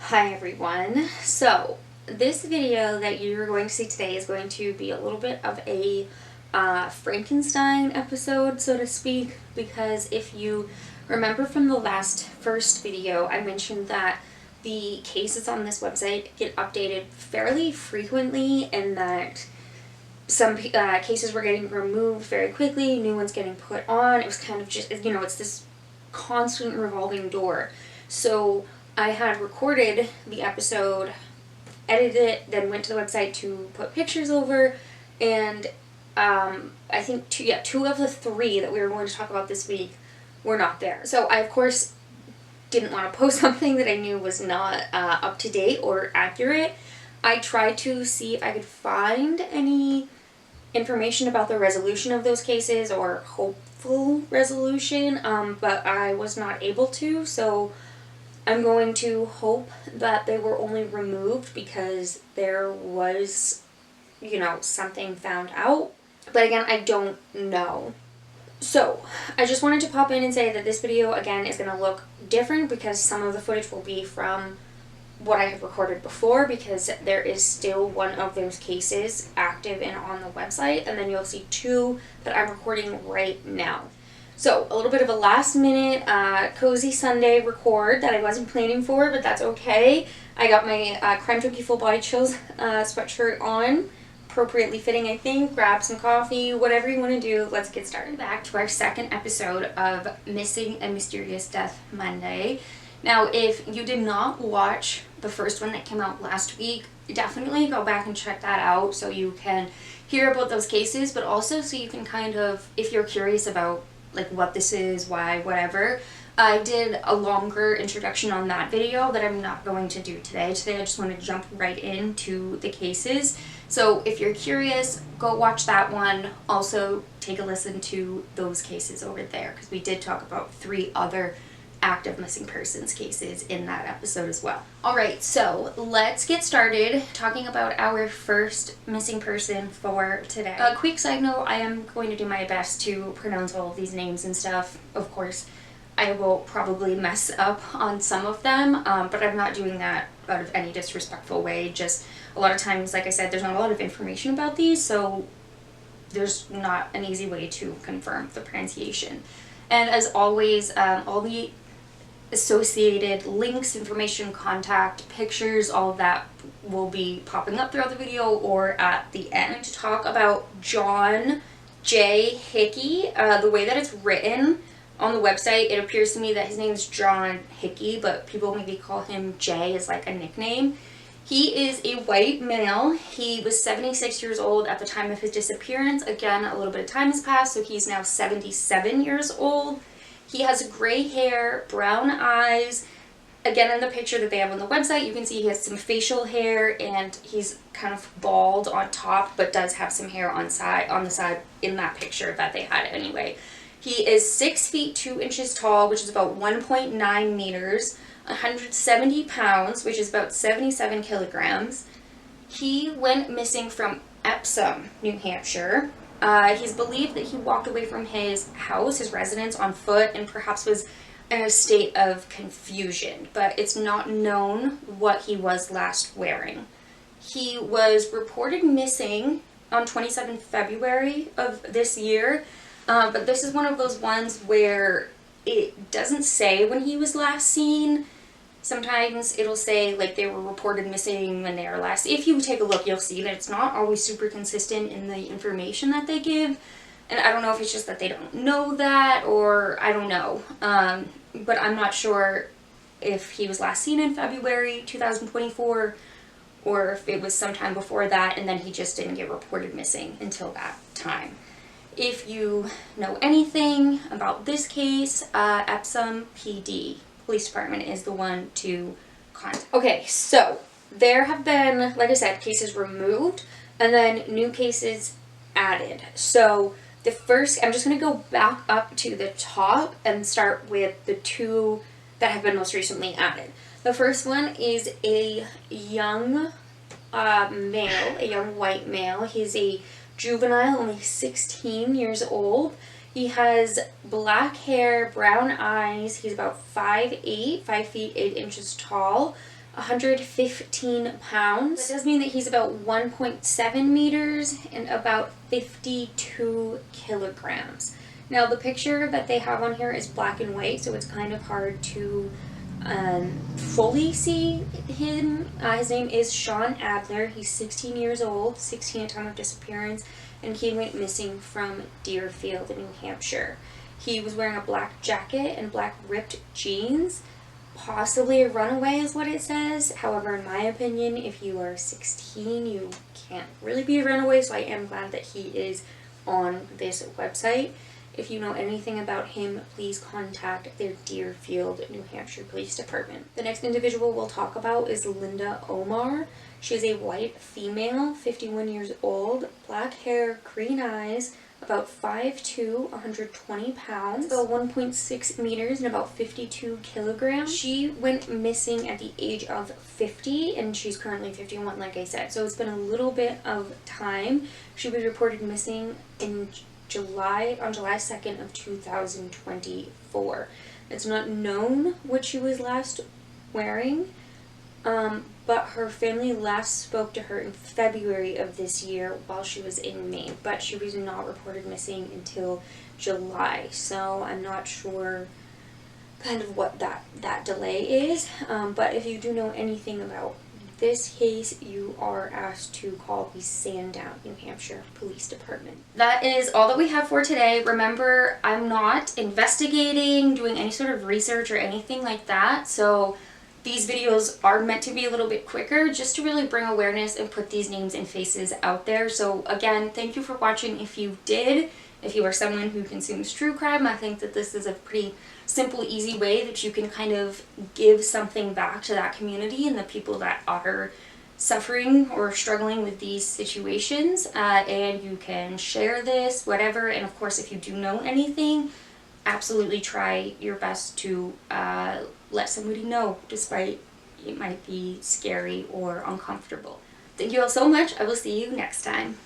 Hi everyone. So this video that you're going to see today is going to be a little bit of a Frankenstein episode, so to speak, because if you remember from the first video, I mentioned that the cases on this website get updated fairly frequently and that some cases were getting removed very quickly, new ones getting put on. It was kind of just, it's this constant revolving door. So I had recorded the episode, edited it, then went to the website to put pictures over, and I think two of the three that we were going to talk about this week were not there. So I, of course, didn't want to post something that I knew was not up to date or accurate. I tried to see if I could find any information about the resolution of those cases or hopeful resolution, but I was not able to, so I'm going to hope that they were only removed because there was, something found out. But again, I don't know. So, I just wanted to pop in and say that this video, again, is going to look different because some of the footage will be from what I have recorded before, because there is still one of those cases active and on the website, and then you'll see two that I'm recording right now. So, a little bit of a last minute cozy Sunday record that I wasn't planning for, but that's okay. I got my Crime Junkie Full Body Chills sweatshirt on, appropriately fitting, I think. Grab some coffee, whatever you want to do. Let's get started. Back to our second episode of Missing and Mysterious Death Monday. Now, if you did not watch the first one that came out last week, definitely go back and check that out so you can hear about those cases, but also so you can kind of, if you're curious about like what this is, why, whatever. I did a longer introduction on that video that I'm not going to do today. Today I just want to jump right into the cases. So if you're curious, go watch that one. Also take a listen to those cases over there, because we did talk about 3 other active missing persons cases in that episode as well. Alright, so let's get started talking about our first missing person for today. A quick side note, I am going to do my best to pronounce all of these names and stuff. Of course, I will probably mess up on some of them, but I'm not doing that out of any disrespectful way. Just a lot of times, like I said, there's not a lot of information about these, so there's not an easy way to confirm the pronunciation. And as always, all the associated links, information, contact, pictures, all of that will be popping up throughout the video or at the end. To talk about John J. Hickey, the way that it's written on the website, it appears to me that his name is John Hickey, but people maybe call him Jay as like a nickname. He is a white male. He was 76 years old at the time of his disappearance. Again, a little bit of time has passed, so he's now 77 years old. He has gray hair, brown eyes. Again, in the picture that they have on the website, you can see he has some facial hair, and he's kind of bald on top, but does have some hair on the side in that picture that they had anyway. He is 6 feet 2 inches tall, which is about 1.9 meters, 170 pounds, which is about 77 kilograms. He went missing from Epsom, New Hampshire. He's believed that he walked away from his house, his residence, on foot and perhaps was in a state of confusion, but it's not known what he was last wearing. He was reported missing on 27 February of this year, but this is one of those ones where it doesn't say when he was last seen. Sometimes it'll say like they were reported missing when they were last. If you take a look, you'll see that it's not always super consistent in the information that they give. And I don't know if it's just that they don't know that, or I don't know. But I'm not sure if he was last seen in February 2024 or if it was sometime before that and then he just didn't get reported missing until that time. If you know anything about this case, Epsom PD Police Department is the one to contact. Okay, so there have been, like I said, cases removed and then new cases added. So the first, I'm just going to go back up to the top and start with the 2 that have been most recently added. The first one is a young male, a young white male. He's a juvenile, only 16 years old. He has black hair, brown eyes. He's about 5'8", 5 feet 8 inches tall. 115 pounds. That does mean that he's about 1.7 meters and about 52 kilograms. Now the picture that they have on here is black and white, so it's kind of hard to fully see him. His name is Sean Adler. He's 16 years old, 16 at time of disappearance, and he went missing from Deerfield, New Hampshire. He was wearing a black jacket and black ripped jeans. Possibly a runaway is what it says. However, in my opinion, if you are 16, you can't really be a runaway, so I am glad that he is on this website. If you know anything about him, please contact their Deerfield, New Hampshire Police Department. The next individual we'll talk about is Linda Omar. She is a white female, 51 years old, black hair, green eyes, about 5'2", 120 pounds, about 1.6 meters, and about 52 kilograms. She went missing at the age of 50, and she's currently 51, like I said. So it's been a little bit of time. She was reported missing on July 2nd of 2024. It's not known what she was last wearing, but her family last spoke to her in February of this year while she was in Maine, but she was not reported missing until July, so I'm not sure kind of what that delay is, but if you do know anything about this case, you are asked to call the Sandown, New Hampshire Police Department. That is all that we have for today. Remember, I'm not investigating, doing any sort of research or anything like that, so these videos are meant to be a little bit quicker just to really bring awareness and put these names and faces out there. So again, thank you for watching if you did. If you are someone who consumes true crime, I think that this is a pretty simple, easy way that you can kind of give something back to that community and the people that are suffering or struggling with these situations. And you can share this, whatever. And of course, if you do know anything, absolutely try your best to let somebody know, despite it might be scary or uncomfortable. Thank you all so much. I will see you next time.